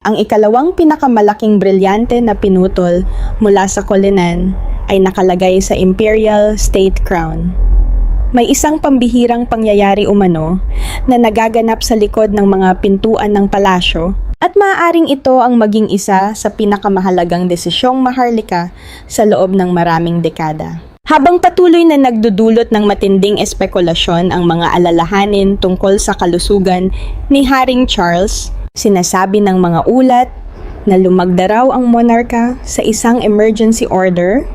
Ang ikalawang pinakamalaking brilyante na pinutol mula sa Cullinan ay nakalagay sa Imperial State Crown. May isang pambihirang pangyayari umano na nagaganap sa likod ng mga pintuan ng palasyo at maaaring ito ang maging isa sa pinakamahalagang desisyong maharlika sa loob ng maraming dekada. Habang patuloy na nagdudulot ng matinding espekulasyon ang mga alalahanin tungkol sa kalusugan ni Haring Charles, sinasabi ng mga ulat na lumagda raw ang monarka sa isang emergency order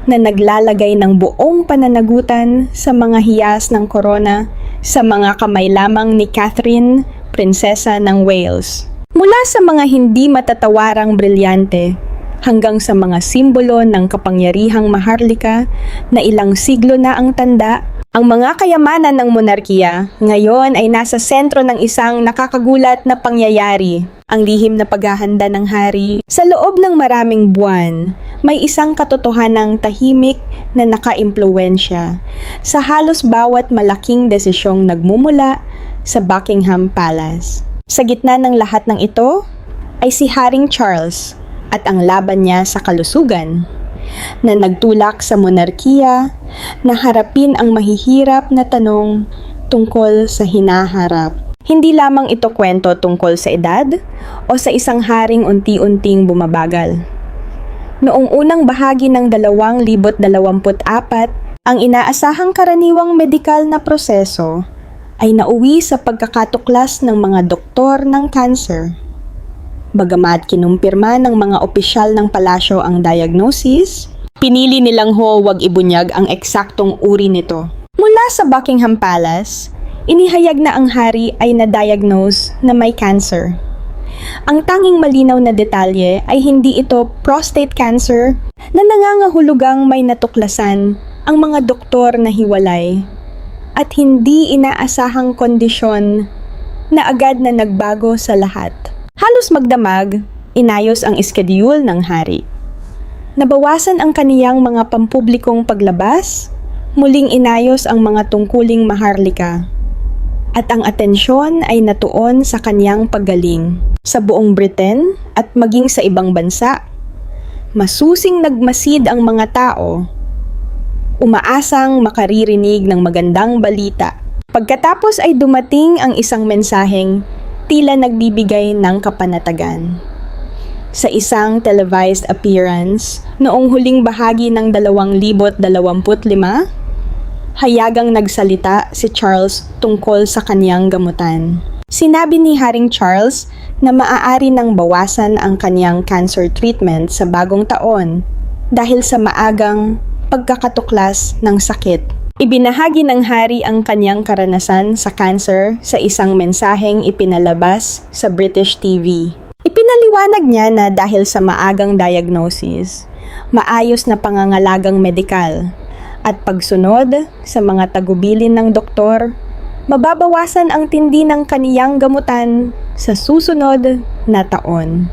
na naglalagay ng buong pananagutan sa mga hiyas ng korona sa mga kamay lamang ni Catherine, Prinsesa ng Wales. Mula sa mga hindi matatawarang brilyante hanggang sa mga simbolo ng kapangyarihang maharlika na ilang siglo na ang tanda, ang mga kayamanan ng monarkiya ngayon ay nasa sentro ng isang nakakagulat na pangyayari. Ang lihim na paghahanda ng hari. Sa loob ng maraming buwan, may isang katotohanang tahimik na nakaimpluwensya sa halos bawat malaking desisyong nagmumula sa Buckingham Palace. Sa gitna ng lahat ng ito ay si Haring Charles at ang laban niya sa kalusugan, na nagtulak sa monarkiya na harapin ang mahihirap na tanong tungkol sa hinaharap. Hindi lamang ito kwento tungkol sa edad o sa isang haring unti-unting bumabagal. Noong unang bahagi ng 2024, ang inaasahang karaniwang medikal na proseso ay nauwi sa pagkakatuklas ng mga doktor ng cancer. Bagamat kinumpirma ng mga opisyal ng palasyo ang diagnosis, pinili nilang huwag ibunyag ang eksaktong uri nito. Mula sa Buckingham Palace, inihayag na ang hari ay na-diagnose na may cancer. Ang tanging malinaw na detalye ay hindi ito prostate cancer na nangangahulugang may natuklasan ang mga doktor na hiwalay at hindi inaasahang kondisyon na agad na nagbago sa lahat. Halos magdamag, inayos ang iskedyul ng hari. Nabawasan ang kaniyang mga pampublikong paglabas, muling inayos ang mga tungkuling maharlika, at ang atensyon ay natuon sa kaniyang paggaling. Sa buong Britain at maging sa ibang bansa, masusing nagmasid ang mga tao, umaasang makaririnig ng magandang balita. Pagkatapos ay dumating ang isang mensaheng tila nagbibigay ng kapanatagan. Sa isang televised appearance noong huling bahagi ng 2025, hayagang nagsalita si Charles tungkol sa kaniyang gamutan. Sinabi ni Haring Charles na maaari nang bawasan ang kaniyang cancer treatment sa bagong taon dahil sa maagang pagkakatuklas ng sakit. Ibinahagi ng hari ang kanyang karanasan sa cancer sa isang mensaheng ipinalabas sa British TV. Ipinaliwanag niya na dahil sa maagang diagnosis, maayos na pangangalagang medikal, at pagsunod sa mga tagubilin ng doktor, mababawasan ang tindi ng kaniyang gamutan sa susunod na taon.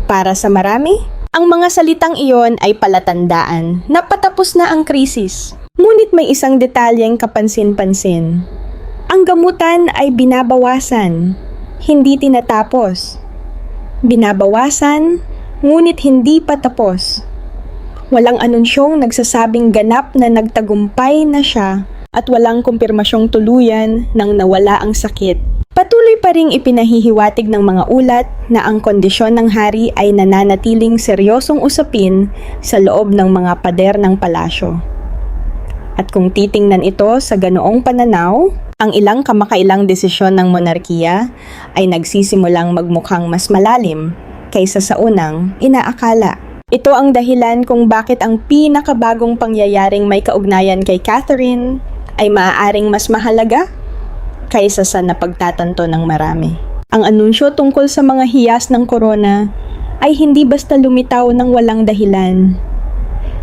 Para sa marami, ang mga salitang iyon ay palatandaan na patapos na ang krisis. Ngunit may isang detalyeng kapansin-pansin. Ang gamutan ay binabawasan, hindi tinatapos. Binabawasan, ngunit hindi pa tapos. Walang anunsyong nagsasabing ganap na nagtagumpay na siya at walang kumpirmasyong tuluyan nang nawala ang sakit. Patuloy pa ring ipinahihiwatig ng mga ulat na ang kondisyon ng hari ay nananatiling seryosong usapin sa loob ng mga pader ng palasyo. At kung titingnan ito sa ganoong pananaw, ang ilang kamakailang desisyon ng monarkiya ay nagsisimulang magmukhang mas malalim kaysa sa unang inaakala. Ito ang dahilan kung bakit ang pinakabagong pangyayaring may kaugnayan kay Catherine ay maaaring mas mahalaga kaysa sa napagtatanto ng marami. Ang anunsyo tungkol sa mga hiyas ng korona ay hindi basta lumitaw ng walang dahilan.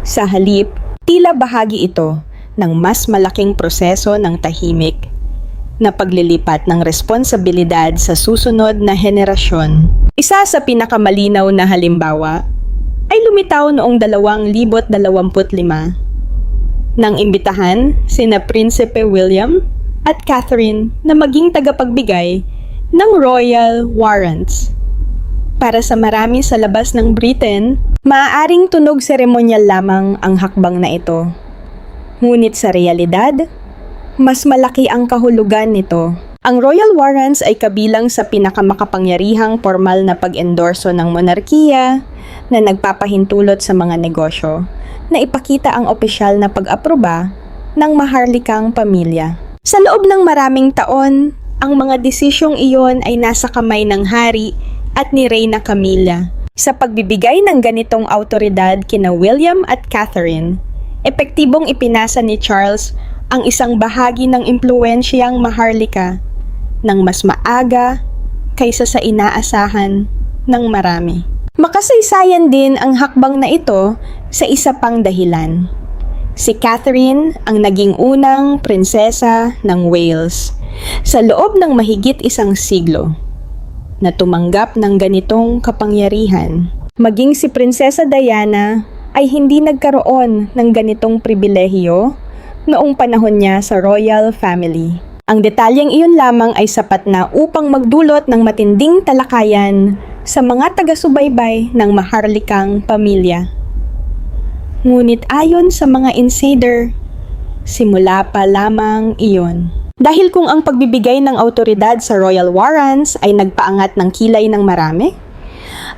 Sa halip, tila bahagi ito ng mas malaking proseso ng tahimik na paglilipat ng responsibilidad sa susunod na henerasyon. Isa sa pinakamalinaw na halimbawa ay lumitaw noong 2025 nang imbitahan sina Prinsipe William at Catherine na maging tagapagbigay ng royal warrants. Para sa marami sa labas ng Britain, maaaring tunog seremonyal lamang ang hakbang na ito. Ngunit sa realidad, mas malaki ang kahulugan nito. Ang royal warrants ay kabilang sa pinakamakapangyarihang formal na pag-endorso ng monarkiya na nagpapahintulot sa mga negosyo na ipakita ang opisyal na pag-aproba ng maharlikang pamilya. Sa loob ng maraming taon, ang mga desisyong iyon ay nasa kamay ng hari at ni Reyna Camilla. Sa pagbibigay ng ganitong autoridad kina William at Catherine, epektibong ipinasa ni Charles ang isang bahagi ng impluwensyang maharlika ng mas maaga kaysa sa inaasahan ng marami. Makasaysayan din ang hakbang na ito sa isa pang dahilan. Si Catherine ang naging unang prinsesa ng Wales sa loob ng mahigit isang siglo na tumanggap ng ganitong kapangyarihan. Maging si Prinsesa Diana ay hindi nagkaroon ng ganitong pribilehiyo noong panahon niya sa royal family. Ang detalyeng iyon lamang ay sapat na upang magdulot ng matinding talakayan sa mga taga-subaybay ng maharlikang pamilya. Ngunit ayon sa mga insider, simula pa lamang iyon. Dahil kung ang pagbibigay ng autoridad sa royal warrants ay nagpaangat ng kilay ng marami,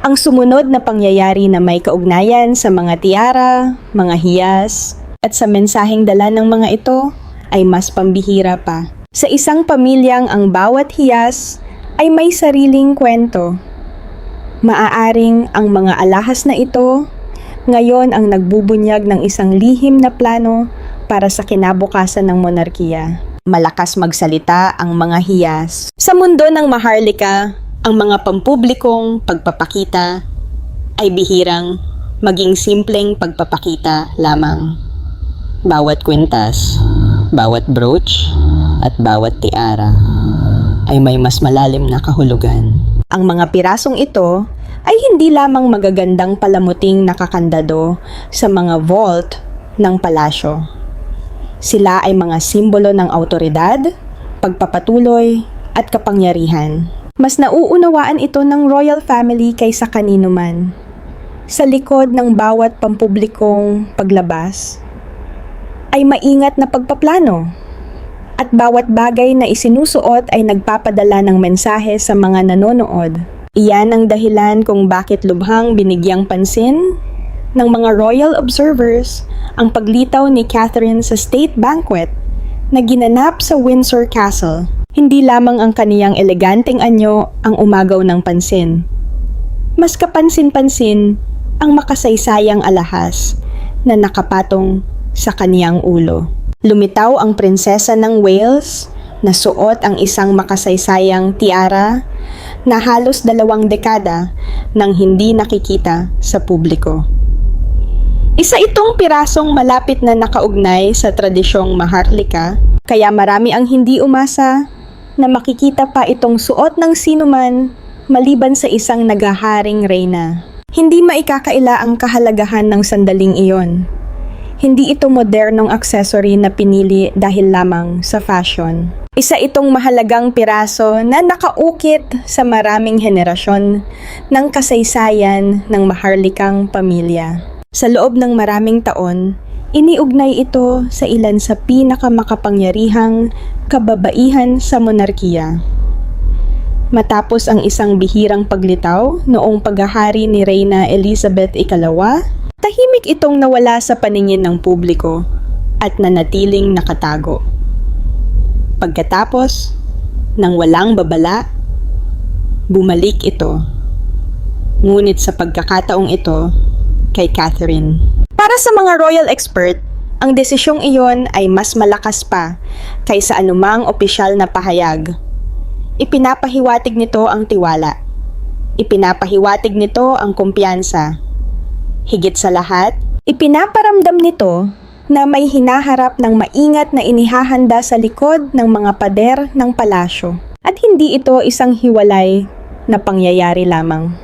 ang sumunod na pangyayari na may kaugnayan sa mga tiara, mga hiyas, at sa mensaheng dala ng mga ito ay mas pambihira pa. Sa isang pamilyang ang bawat hiyas ay may sariling kwento. Maaaring ang mga alahas na ito ngayon ang nagbubunyag ng isang lihim na plano para sa kinabukasan ng monarkiya. Malakas magsalita ang mga hiyas. Sa mundo ng maharlika, ang mga pampublikong pagpapakita ay bihirang maging simpleng pagpapakita lamang. Bawat kwintas, bawat brooch, at bawat tiara ay may mas malalim na kahulugan. Ang mga pirasong ito ay hindi lamang magagandang palamuting nakakandado sa mga vault ng palasyo. Sila ay mga simbolo ng autoridad, pagpapatuloy, at kapangyarihan. Mas nauunawaan ito ng royal family kaysa kanino man. Sa likod ng bawat pampublikong paglabas, ay maingat na pagpaplano. At bawat bagay na isinusuot ay nagpapadala ng mensahe sa mga nanonood. Iyan ang dahilan kung bakit lubhang binigyang pansin ng mga royal observers ang paglitaw ni Catherine sa state banquet na ginanap sa Windsor Castle. Hindi lamang ang kaniyang eleganteng anyo ang umagaw ng pansin. Mas kapansin-pansin ang makasaysayang alahas na nakapatong sa kaniyang ulo. Lumitaw ang prinsesa ng Wales na suot ang isang makasaysayang tiara na halos 2 dekada nang hindi nakikita sa publiko. Isa itong pirasong malapit na nakaugnay sa tradisyong maharlika, kaya marami ang hindi umasa na makikita pa itong suot ng sinuman maliban sa isang naghaharing reyna. Hindi maikakaila ang kahalagahan ng sandaling iyon. Hindi ito modernong accessory na pinili dahil lamang sa fashion. Isa itong mahalagang piraso na nakaukit sa maraming henerasyon ng kasaysayan ng maharlikang pamilya. Sa loob ng maraming taon, iniugnay ito sa ilan sa pinakamakapangyarihang kababaihan sa monarkiya. Matapos ang isang bihirang paglitaw noong paghahari ni Reyna Elizabeth II, tahimik itong nawala sa paningin ng publiko at nanatiling nakatago. Pagkatapos, nang walang babala, bumalik ito. Ngunit sa pagkakataong ito, kay Catherine. Para sa mga royal expert, ang desisyong iyon ay mas malakas pa kaysa anumang opisyal na pahayag. Ipinapahiwatig nito ang tiwala. Ipinapahiwatig nito ang kumpiyansa. Higit sa lahat, ipinaparamdam nito na may hinaharap ng maingat na inihahanda sa likod ng mga pader ng palasyo. At hindi ito isang hiwalay na pangyayari lamang.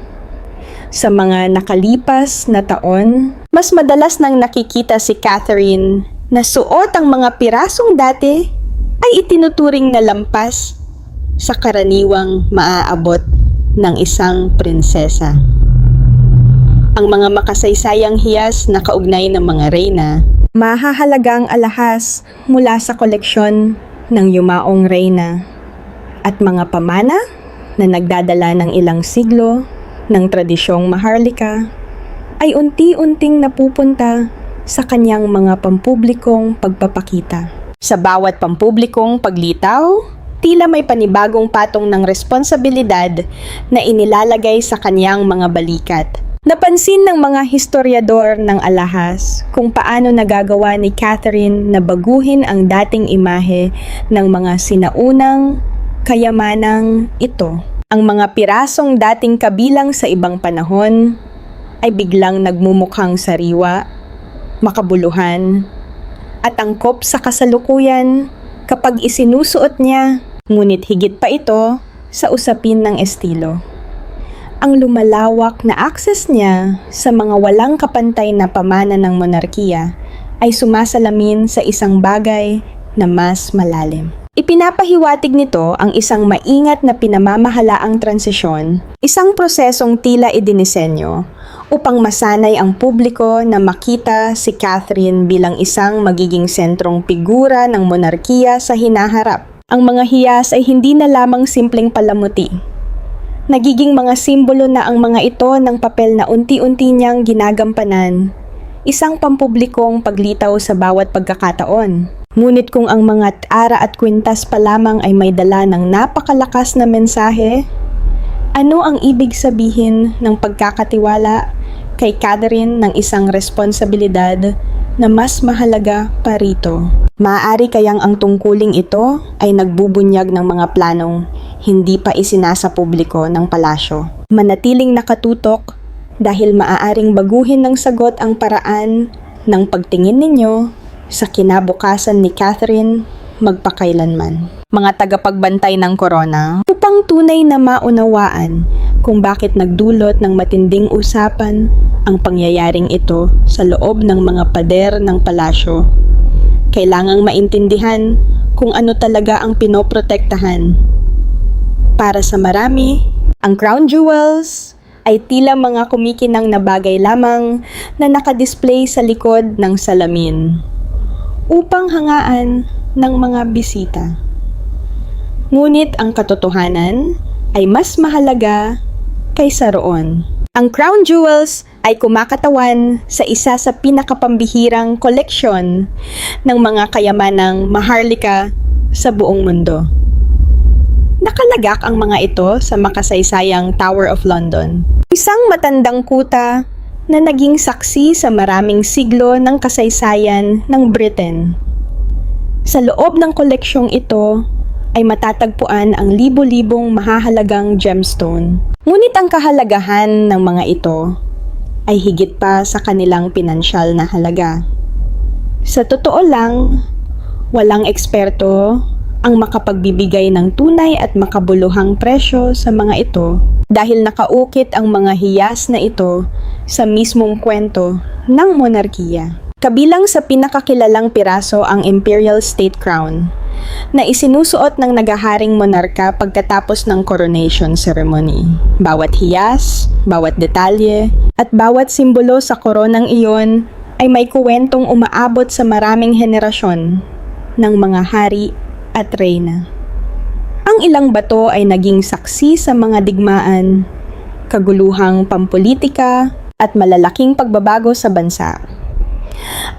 Sa mga nakalipas na taon, mas madalas nang nakikita si Catherine na suot ang mga pirasong dati ay itinuturing na lampas sa karaniwang maaabot ng isang prinsesa. Ang mga makasaysayang hiyas na kaugnay ng mga reyna, mahahalagang alahas mula sa koleksyon ng yumaong reyna at mga pamana na nagdadala ng ilang siglo ng tradisyong Maharlika ay unti-unting napupunta sa kanyang mga pampublikong pagpapakita. Sa bawat pampublikong paglitaw, tila may panibagong patong ng responsibilidad na inilalagay sa kanyang mga balikat. Napansin ng mga historiador ng alahas kung paano nagagawa ni Catherine na baguhin ang dating imahe ng mga sinaunang kayamanang ito. Ang mga pirasong dating kabilang sa ibang panahon ay biglang nagmumukhang sariwa, makabuluhan, at angkop sa kasalukuyan kapag isinusuot niya, ngunit higit pa ito sa usapin ng estilo. Ang lumalawak na access niya sa mga walang kapantay na pamana ng monarkiya ay sumasalamin sa isang bagay na mas malalim. Ipinapahiwatig nito ang isang maingat na pinamamahalaang transisyon, isang prosesong tila idinisenyo upang masanay ang publiko na makita si Catherine bilang isang magiging sentrong figura ng monarkiya sa hinaharap. Ang mga hiyas ay hindi na lamang simpleng palamuti. Nagiging mga simbolo na ang mga ito ng papel na unti-unti niyang ginagampanan, isang pampublikong paglitaw sa bawat pagkakataon. Ngunit kung ang mga ara at kwintas pa lamang ay may dala ng napakalakas na mensahe, ano ang ibig sabihin ng pagkakatiwala kay Catherine ng isang responsibilidad na mas mahalaga pa rito? Maaari kayang ang tungkuling ito ay nagbubunyag ng mga planong hindi pa isinasa publiko ng palasyo. Manatiling nakatutok dahil maaaring baguhin ng sagot ang paraan ng pagtingin ninyo sa kinabukasan ni Catherine magpakailanman. Mga tagapagbantay ng korona, upang tunay na maunawaan kung bakit nagdulot ng matinding usapan ang pangyayaring ito sa loob ng mga pader ng palasyo, kailangang maintindihan kung ano talaga ang pinoprotektahan. Para sa marami, ang crown jewels ay tila mga kumikinang na bagay lamang na nakadisplay sa likod ng salamin upang hangaan ng mga bisita. Ngunit ang katotohanan ay mas mahalaga kaysa roon. Ang crown jewels ay kumakatawan sa isa sa pinakapambihirang koleksyon ng mga kayamanang Maharlika sa buong mundo. Nakalagak ang mga ito sa makasaysayang Tower of London, isang matandang kuta na naging saksi sa maraming siglo ng kasaysayan ng Britain. Sa loob ng koleksyong ito ay matatagpuan ang libo-libong mahahalagang gemstone. Ngunit ang kahalagahan ng mga ito ay higit pa sa kanilang pinansyal na halaga. Sa totoo lang, walang eksperto ang makapagbibigay ng tunay at makabuluhang presyo sa mga ito dahil nakaukit ang mga hiyas na ito sa mismong kwento ng monarkiya. Kabilang sa pinakakilalang piraso ang Imperial State Crown na isinusuot ng nagaharing monarka pagkatapos ng coronation ceremony. Bawat hiyas, bawat detalye, at bawat simbolo sa koronang iyon ay may kuwentong umaabot sa maraming henerasyon ng mga hari at reyna. Ang ilang bato ay naging saksi sa mga digmaan, kaguluhang pampolitika at malalaking pagbabago sa bansa.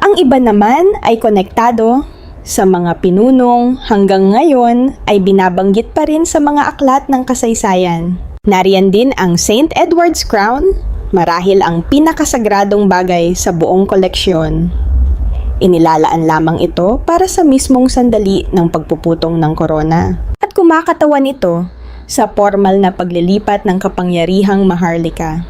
Ang iba naman ay konektado sa mga pinunong hanggang ngayon ay binabanggit pa rin sa mga aklat ng kasaysayan. Nariyan din ang St. Edward's Crown, marahil ang pinakasagradong bagay sa buong koleksyon. Inilalaan lamang ito para sa mismong sandali ng pagpuputong ng korona. At kumakatawan ito sa formal na paglilipat ng kapangyarihang Maharlika.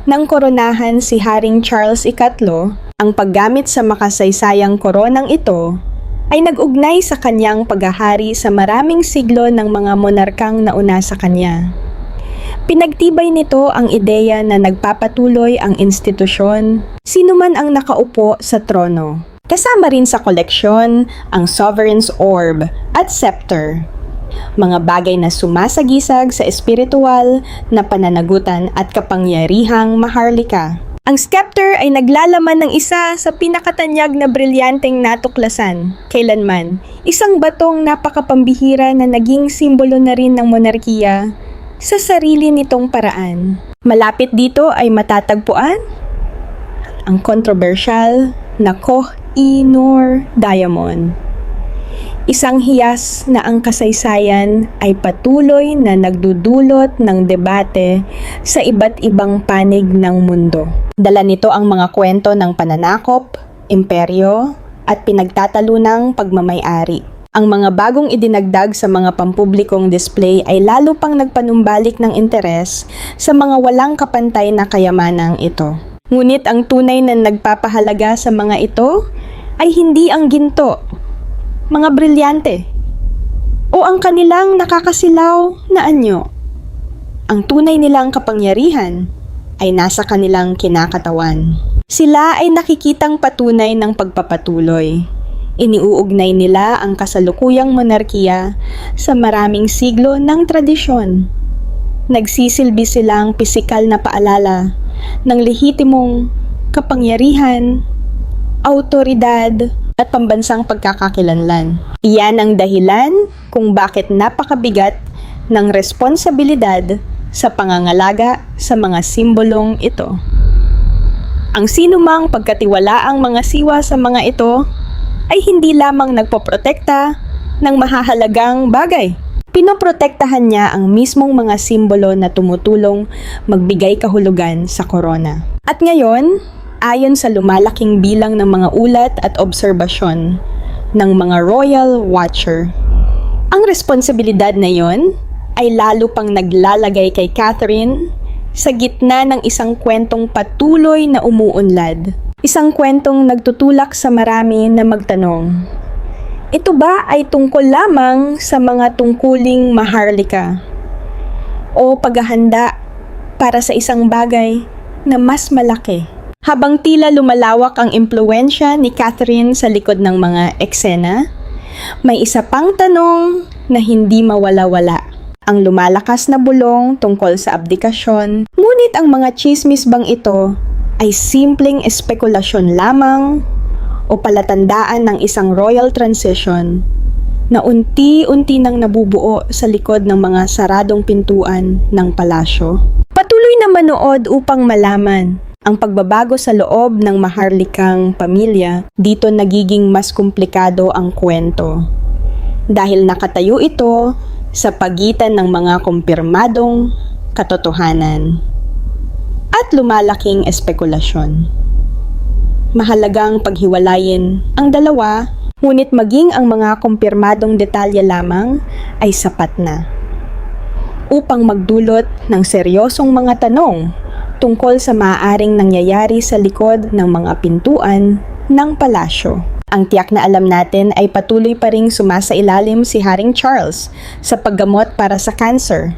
Nang koronahan si Haring Charles III, ang paggamit sa makasaysayang koronang ito ay nag-ugnay sa kanyang paghahari sa maraming siglo ng mga monarkang nauna sa kanya. Pinagtibay nito ang ideya na nagpapatuloy ang institusyon, sino man ang nakaupo sa trono. Kasama rin sa koleksyon ang Sovereign's Orb at Scepter, mga bagay na sumasagisag sa espiritual na pananagutan at kapangyarihang maharlika. Ang scepter ay naglalaman ng isa sa pinakatanyag na brilyanteng natuklasan kailanman, isang batong napakapambihira na naging simbolo na rin ng monarkiya sa sarili nitong paraan. Malapit dito ay matatagpuan ang kontrobersyal na Koh-i-Noor Diamond. Isang hiyas na ang kasaysayan ay patuloy na nagdudulot ng debate sa iba't ibang panig ng mundo. Dala nito ang mga kwento ng pananakop, imperyo, at pinagtatalunang pagmamay-ari. Ang mga bagong idinagdag sa mga pampublikong display ay lalo pang nagpanumbalik ng interes sa mga walang kapantay na kayamanang ito. Ngunit ang tunay na nagpapahalaga sa mga ito ay hindi ang ginto, mga brilyante, o ang kanilang nakakasilaw na anyo. Ang tunay nilang kapangyarihan ay nasa kanilang kinakatawan. Sila ay nakikitang patunay ng pagpapatuloy. Iniuugnay nila ang kasalukuyang monarkiya sa maraming siglo ng tradisyon. Nagsisilbi silang pisikal na paalala ng lehitimong kapangyarihan, awtoridad, at pambansang pagkakakilanlan. Iyan ang dahilan kung bakit napakabigat ng responsibilidad sa pangangalaga sa mga simbolong ito. Ang sinumang pagkatiwalaang mga siwa sa mga ito ay hindi lamang nagpoprotekta ng mahahalagang bagay. Pinoprotektahan niya ang mismong mga simbolo na tumutulong magbigay kahulugan sa korona. At ngayon, ayon sa lumalaking bilang ng mga ulat at obserbasyon ng mga royal watcher, ang responsibilidad na yon ay lalo pang naglalagay kay Catherine sa gitna ng isang kwentong patuloy na umuunlad. Isang kwentong nagtutulak sa marami na magtanong, ito ba ay tungkol lamang sa mga tungkuling maharlika o paghahanda para sa isang bagay na mas malaki? Habang tila lumalawak ang impluwensya ni Catherine sa likod ng mga eksena, may isa pang tanong na hindi mawala-wala. Ang lumalakas na bulong tungkol sa abdikasyon, ngunit ang mga chismis bang ito ay simpleng espekulasyon lamang o palatandaan ng isang royal transition na unti-unti nang nabubuo sa likod ng mga saradong pintuan ng palasyo? Patuloy na manood upang malaman. Ang pagbabago sa loob ng maharlikang pamilya, dito nagiging mas komplikado ang kwento. Dahil nakatayo ito sa pagitan ng mga kumpirmadong katotohanan at lumalaking espekulasyon. Mahalagang paghiwalayin ang dalawa, ngunit maging ang mga kumpirmadong detalye lamang ay sapat na upang magdulot ng seryosong mga tanong tungkol sa maaaring nangyayari sa likod ng mga pintuan ng palasyo. Ang tiyak na alam natin ay patuloy pa ring sumasailalim si Haring Charles sa paggamot para sa cancer.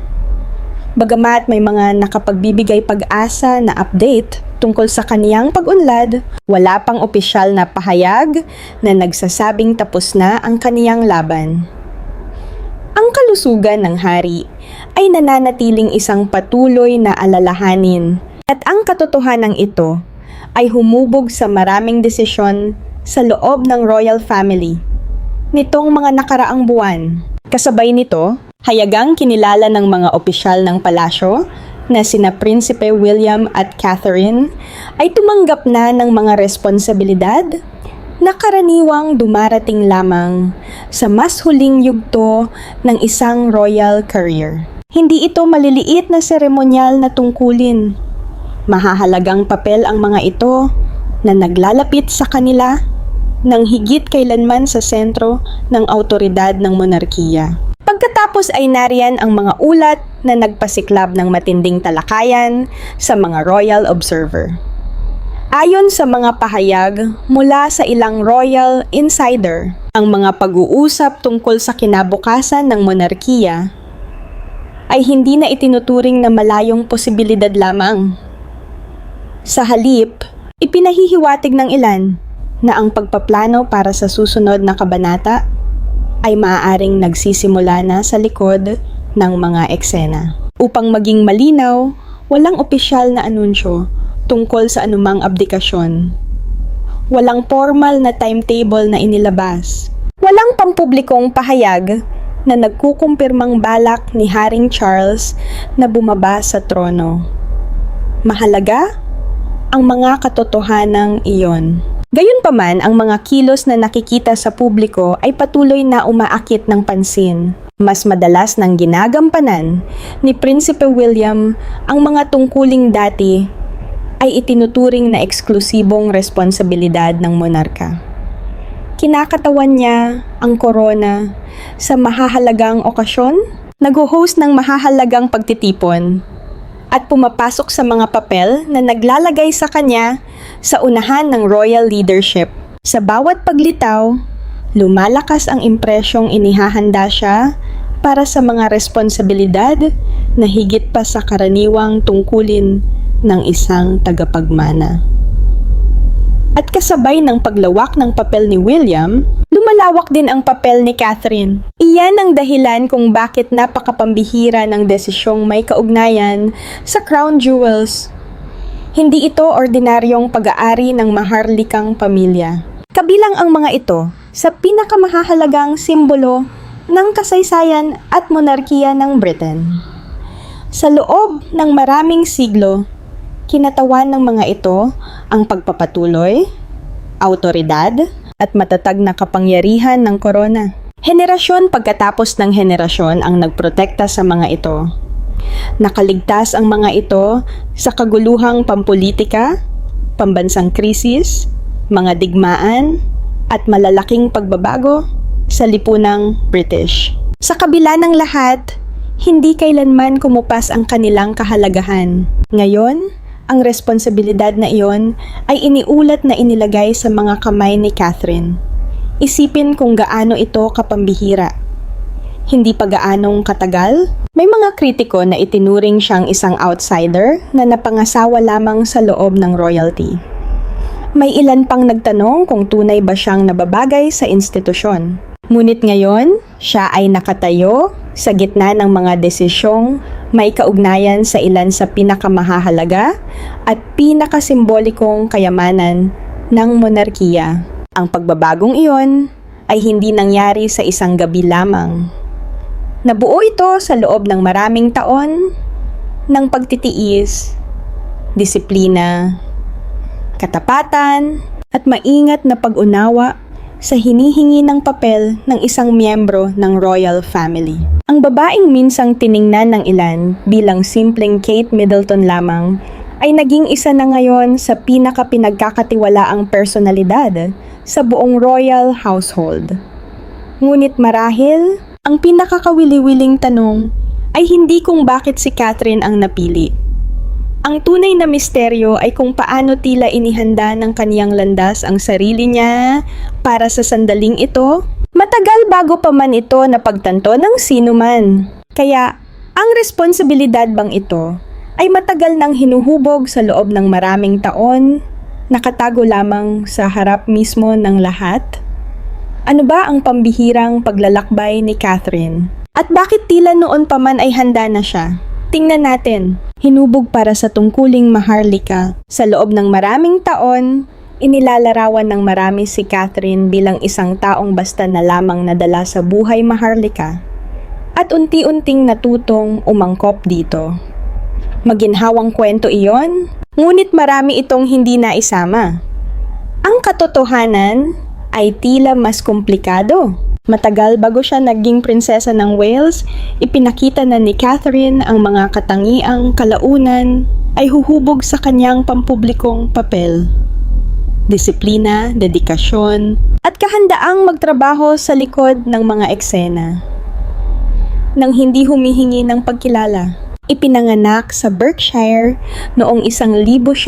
Bagamat may mga nakapagbibigay pag-asa na update tungkol sa kaniyang pag-unlad, wala pang opisyal na pahayag na nagsasabing tapos na ang kaniyang laban. Ang kalusugan ng hari ay nananatiling isang patuloy na alalahanin. At ang katotohanan ito ay humubog sa maraming desisyon sa loob ng royal family nitong mga nakaraang buwan. Kasabay nito, hayagang kinilala ng mga opisyal ng palasyo na sina Prinsipe William at Catherine ay tumanggap na ng mga responsibilidad na karaniwang dumarating lamang sa mas huling yugto ng isang royal career. Hindi ito maliliit na seremonyal na tungkulin. Mahahalagang papel ang mga ito na naglalapit sa kanila ng higit kailanman sa sentro ng awtoridad ng monarkiya. Pagkatapos ay nariyan ang mga ulat na nagpasiklab ng matinding talakayan sa mga royal observer. Ayon sa mga pahayag mula sa ilang royal insider, ang mga pag-uusap tungkol sa kinabukasan ng monarkiya ay hindi na itinuturing na malayong posibilidad lamang. Sa halip, ipinahihiwatig ng ilan na ang pagpaplano para sa susunod na kabanata ay maaaring nagsisimula na sa likod ng mga eksena. Upang maging malinaw, walang opisyal na anunsyo tungkol sa anumang abdikasyon. Walang formal na timetable na inilabas. Walang pampublikong pahayag na nagkukumpirmang balak ni Haring Charles na bumaba sa trono. Mahalaga ang mga katotohanang iyon. Gayunpaman, ang mga kilos na nakikita sa publiko ay patuloy na umaakit ng pansin. Mas madalas nang ginagampanan ni Prinsipe William ang mga tungkuling dati ay itinuturing na eksklusibong responsibilidad ng monarka. Kinakatawan niya ang korona sa mahahalagang okasyon, nag-host ng mahahalagang pagtitipon, at pumapasok sa mga papel na naglalagay sa kanya sa unahan ng royal leadership. Sa bawat paglitaw, lumalakas ang impresyong inihahanda siya para sa mga responsibilidad na higit pa sa karaniwang tungkulin ng isang tagapagmana. At kasabay ng paglawak ng papel ni William, lumalawak din ang papel ni Catherine. Iyan ang dahilan kung bakit napakapambihira ng desisyong may kaugnayan sa crown jewels. Hindi ito ordinaryong pag-aari ng maharlikang pamilya. Kabilang ang mga ito sa pinakamahalagang simbolo ng kasaysayan at monarkiya ng Britain. Sa loob ng maraming siglo, kinatawan ng mga ito ang pagpapatuloy, awtoridad, at matatag na kapangyarihan ng korona. Henerasyon pagkatapos ng henerasyon ang nagprotekta sa mga ito. Nakaligtas ang mga ito sa kaguluhang pampolitika, pambansang krisis, mga digmaan, at malalaking pagbabago sa lipunang British. Sa kabila ng lahat, hindi kailanman kumupas ang kanilang kahalagahan. Ngayon, ang responsibilidad na iyon ay iniulat na inilagay sa mga kamay ni Catherine. Isipin kung gaano ito kapambihira. Hindi pa gaanong katagal, may mga kritiko na itinuring siyang isang outsider na napangasawa lamang sa loob ng royalty. May ilan pang nagtanong kung tunay ba siyang nababagay sa institusyon. Ngunit ngayon, siya ay nakatayo sa gitna ng mga desisyong may kaugnayan sa ilan sa pinakamahahalaga at pinakasimbolikong kayamanan ng monarkiya. Ang pagbabagong iyon ay hindi nangyari sa isang gabi lamang. Nabuo ito sa loob ng maraming taon ng pagtitiis, disiplina, katapatan, at maingat na pag-unawa sa hinihingi ng papel ng isang miyembro ng royal family. Ang babaeng minsang tiningnan ng ilan bilang simpleng Kate Middleton lamang ay naging isa na ngayon sa pinakapinagkakatiwalaang personalidad sa buong royal household. Ngunit marahil, ang pinakakawili-wiling tanong ay hindi kung bakit si Catherine ang napili. Ang tunay na misteryo ay kung paano tila inihanda ng kaniyang landas ang sarili niya para sa sandaling ito. Matagal bago pa man ito napagtanto ng sino man. Kaya, ang responsibilidad bang ito ay matagal nang hinuhubog sa loob ng maraming taon, nakatago lamang sa harap mismo ng lahat? Ano ba ang pambihirang paglalakbay ni Catherine? At bakit tila noon pa man ay handa na siya? Tingnan natin, hinubog para sa tungkuling maharlika. Sa loob ng maraming taon, inilalarawan ng marami si Catherine bilang isang taong basta na lamang nadala sa buhay maharlika at unti-unting natutong umangkop dito. Maginhawang kwento iyon, ngunit marami itong hindi naisama. Ang katotohanan ay tila mas komplikado. Matagal bago siya naging prinsesa ng Wales, ipinakita na ni Catherine ang mga katangiang kalaunan ay huhubog sa kanyang pampublikong papel. Disiplina, dedikasyon, at kahandaang magtrabaho sa likod ng mga eksena. Nang hindi humihingi ng pagkilala, ipinanganak sa Berkshire noong 1982.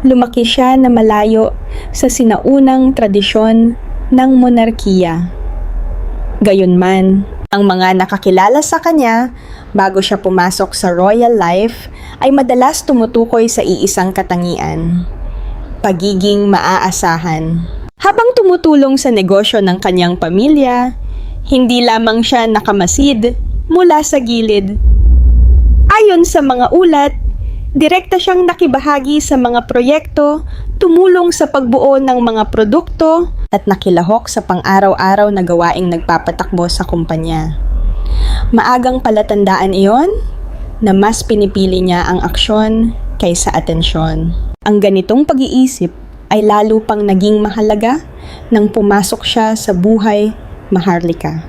Lumaki siya na malayo sa sinaunang tradisyon ng monarkiya. Gayunman, ang mga nakakilala sa kanya bago siya pumasok sa royal life ay madalas tumutukoy sa iisang katangian: pagiging maaasahan. Habang tumutulong sa negosyo ng kanyang pamilya, hindi lamang siya nakamasid mula sa gilid. Ayon sa mga ulat, direkta siyang nakibahagi sa mga proyekto, tumulong sa pagbuo ng mga produkto, at nakilahok sa pang-araw-araw na gawaing nagpapatakbo sa kumpanya. Maagang palatandaan iyon na mas pinipili niya ang aksyon kaysa atensyon. Ang ganitong pag-iisip ay lalo pang naging mahalaga nang pumasok siya sa buhay Maharlika.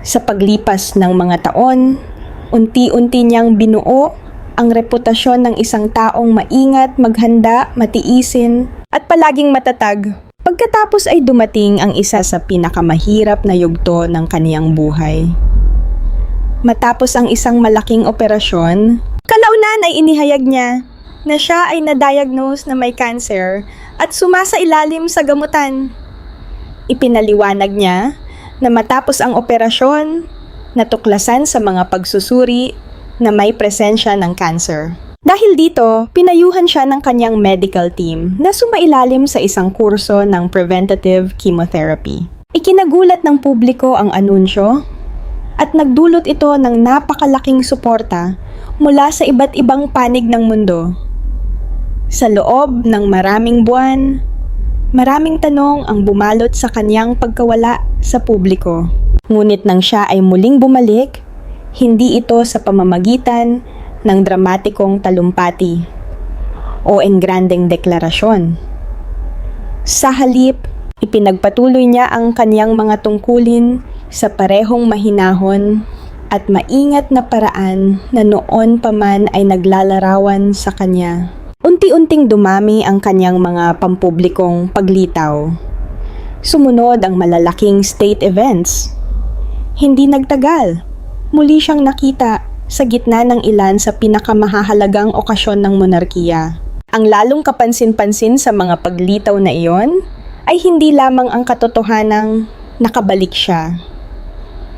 Sa paglipas ng mga taon, unti-unti niyang binuo ang reputasyon ng isang taong maingat, maghanda, matiisin, at palaging matatag. Pagkatapos ay dumating ang isa sa pinakamahirap na yugto ng kaniyang buhay. Matapos ang isang malaking operasyon, kalaunan ay inihayag niya na siya ay na-diagnose na may cancer at sumasailalim sa gamutan. Ipinaliwanag niya na matapos ang operasyon, natuklasan sa mga pagsusuri na may presensya ng cancer. Dahil dito, pinayuhan siya ng kanyang medical team na sumailalim sa isang kurso ng preventative chemotherapy. Ikinagulat ng publiko ang anunsyo at nagdulot ito ng napakalaking suporta mula sa iba't ibang panig ng mundo. Sa loob ng maraming buwan, maraming tanong ang bumalot sa kanyang pagkawala sa publiko. Ngunit nang siya ay muling bumalik, hindi ito sa pamamagitan ng dramatikong talumpati o engrandeng deklarasyon. Sa halip, ipinagpatuloy niya ang kanyang mga tungkulin sa parehong mahinahon at maingat na paraan na noon pa man ay naglalarawan sa kanya. Unti-unting dumami ang kanyang mga pampublikong paglitaw. Sumunod ang malalaking state events. Hindi nagtagal, muli siyang nakita sa gitna ng ilan sa pinakamahahalagang okasyon ng monarkiya. Ang lalong kapansin-pansin sa mga paglitaw na iyon ay hindi lamang ang katotohanang nakabalik siya.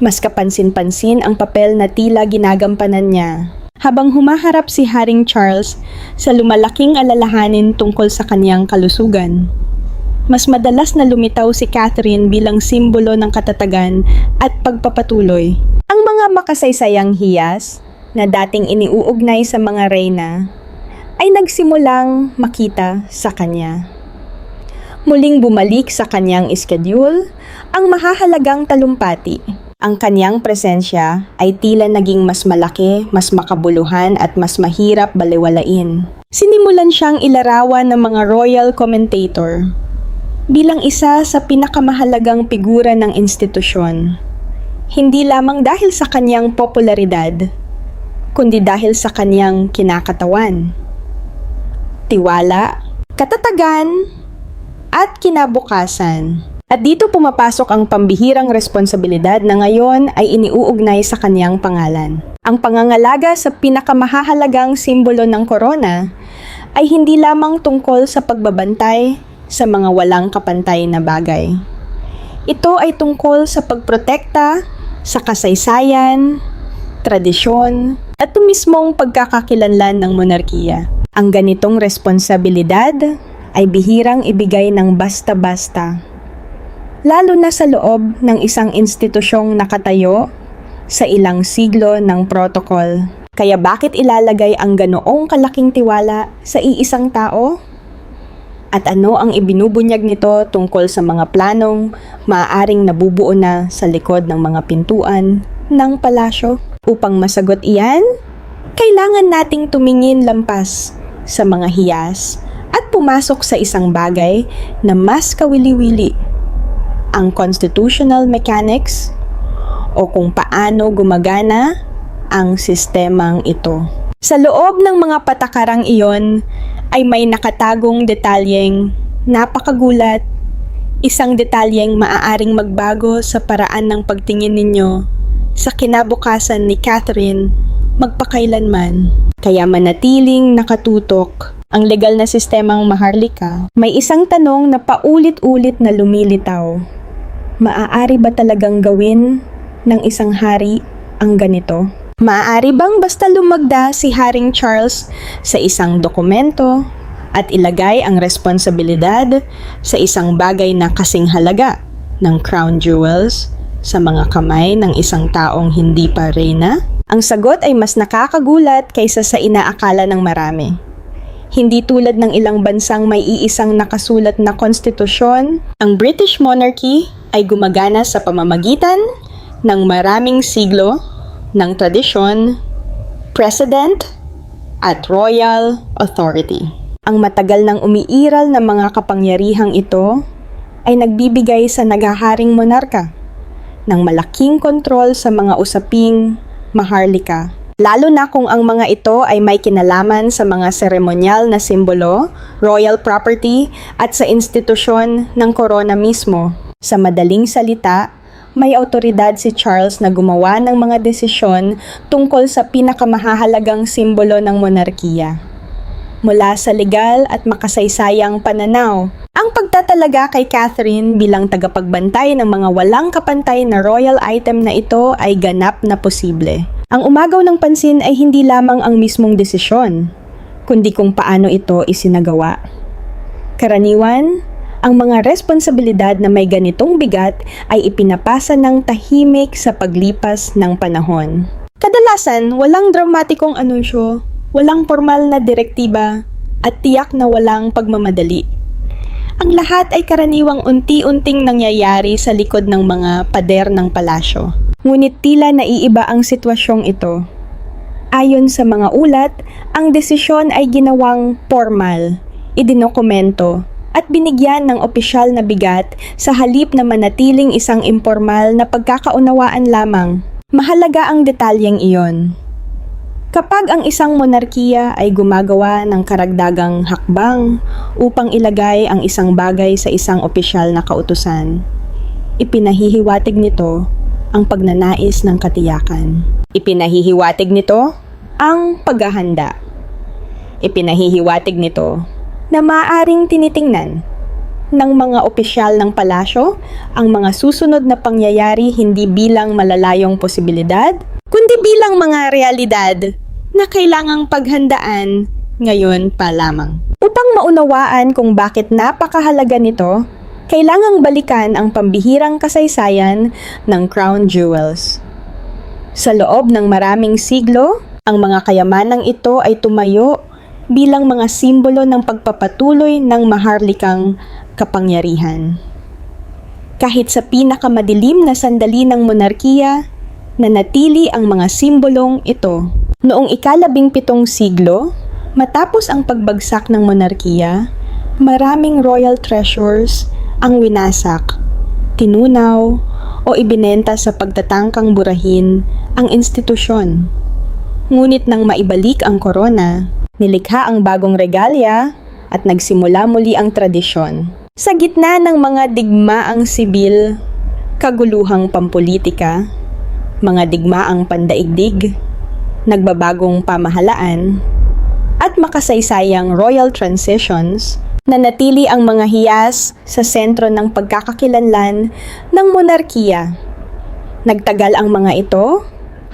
Mas kapansin-pansin ang papel na tila ginagampanan niya. Habang humaharap si Haring Charles sa lumalaking alalahanin tungkol sa kanyang kalusugan, mas madalas na lumitaw si Catherine bilang simbolo ng katatagan at pagpapatuloy. Ang mga makasaysayang hiyas na dating iniuugnay sa mga reyna ay nagsimulang makita sa kanya. Muling bumalik sa kanyang schedule ang mahahalagang talumpati. Ang kanyang presensya ay tila naging mas malaki, mas makabuluhan at mas mahirap balewalain. Sinimulan siyang ilarawan ng mga royal commentator bilang isa sa pinakamahalagang figura ng institusyon. Hindi lamang dahil sa kanyang popularidad, kundi dahil sa kanyang kinakatawan, tiwala, katatagan, at kinabukasan. At dito pumapasok ang pambihirang responsibilidad na ngayon ay iniuugnay sa kanyang pangalan. Ang pangangalaga sa pinakamahalagang simbolo ng korona ay hindi lamang tungkol sa pagbabantay sa mga walang kapantay na bagay. Ito ay tungkol sa pagprotekta sa kasaysayan, tradisyon, at mismong pagkakakilanlan ng monarkiya. Ang ganitong responsibilidad ay bihirang ibigay ng basta-basta, lalo na sa loob ng isang institusyong nakatayo sa ilang siglo ng protocol. Kaya bakit ilalagay ang ganoong kalaking tiwala sa iisang tao? At ano ang ibinubunyag nito tungkol sa mga planong maaaring nabubuo na sa likod ng mga pintuan ng palasyo? Upang masagot iyan, kailangan nating tumingin lampas sa mga hiyas at pumasok sa isang bagay na mas kawili-wili, ang constitutional mechanics o kung paano gumagana ang sistemang ito. Sa loob ng mga patakarang iyon ay may nakatagong detalyeng napakagulat, isang detalyeng maaaring magbago sa paraan ng pagtingin ninyo sa kinabukasan ni Catherine magpakailanman. Kaya manatiling nakatutok ang legal na sistemang Maharlika. May isang tanong na paulit-ulit na lumilitaw. Maaari ba talagang gawin ng isang hari ang ganito? Maaari bang basta lumagda si Haring Charles sa isang dokumento at ilagay ang responsibilidad sa isang bagay na kasing halaga ng crown jewels sa mga kamay ng isang taong hindi pa reyna? Ang sagot ay mas nakakagulat kaysa sa inaakala ng marami. Hindi tulad ng ilang bansang may iisang nakasulat na konstitusyon, ang British monarchy ay gumagana sa pamamagitan ng maraming siglo ng tradisyon, precedent, at royal authority. Ang matagal nang umiiral na mga kapangyarihang ito ay nagbibigay sa naghaharing monarka ng malaking kontrol sa mga usaping maharlika. Lalo na kung ang mga ito ay may kinalaman sa mga seremonyal na simbolo, royal property at sa institusyon ng korona mismo. Sa madaling salita, may awtoridad si Charles na gumawa ng mga desisyon tungkol sa pinakamahahalagang simbolo ng monarkiya. Mula sa legal at makasaysayang pananaw, ang pagtatalaga kay Catherine bilang tagapagbantay ng mga walang kapantay na royal item na ito ay ganap na posible. Ang umagaw ng pansin ay hindi lamang ang mismong desisyon, kundi kung paano ito isinagawa. Karaniwan, ang mga responsibilidad na may ganitong bigat ay ipinapasa ng tahimik sa paglipas ng panahon. Kadalasan, walang dramatikong anunsyo, walang formal na direktiba, at tiyak na walang pagmamadali. Ang lahat ay karaniwang unti-unting nangyayari sa likod ng mga pader ng palasyo. Ngunit tila naiiba ang sitwasyong ito. Ayon sa mga ulat, ang desisyon ay ginawang formal, idinokumento, at binigyan ng opisyal na bigat sa halip na manatiling isang impormal na pagkakaunawaan lamang. Mahalaga ang detalyeng iyon. Kapag ang isang monarkiya ay gumagawa ng karagdagang hakbang upang ilagay ang isang bagay sa isang opisyal na kautusan, ipinahihiwatig nito ang pagnanais ng katiyakan. Ipinahihiwatig nito ang paghahanda. Ipinahihiwatig nito na maaaring tinitingnan ng mga opisyal ng palasyo ang mga susunod na pangyayari hindi bilang malalayong posibilidad, kundi bilang mga realidad na kailangang paghandaan ngayon pa lamang. Upang maunawaan kung bakit napakahalaga nito, kailangang balikan ang pambihirang kasaysayan ng crown jewels. Sa loob ng maraming siglo, ang mga kayamanang ito ay tumayo bilang mga simbolo ng pagpapatuloy ng maharlikang kapangyarihan. Kahit sa pinakamadilim na sandali ng monarkiya, nanatili ang mga simbolong ito. Noong ika-17 siglo, matapos ang pagbagsak ng monarkiya, maraming royal treasures ang winasak, tinunaw o ibinenta sa pagtatangkang burahin ang institusyon. Ngunit nang maibalik ang korona, nilikha ang bagong regalya at nagsimula muli ang tradisyon. Sa gitna ng mga digmaang sibil, kaguluhang pampolitika, mga digmaang pandaigdig, nagbabagong pamahalaan, at makasaysayang royal transitions, nanatili ang mga hiyas sa sentro ng pagkakakilanlan ng monarkiya. Nagtagal ang mga ito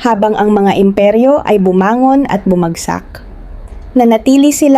habang ang mga imperyo ay bumangon at bumagsak. Nanatili sila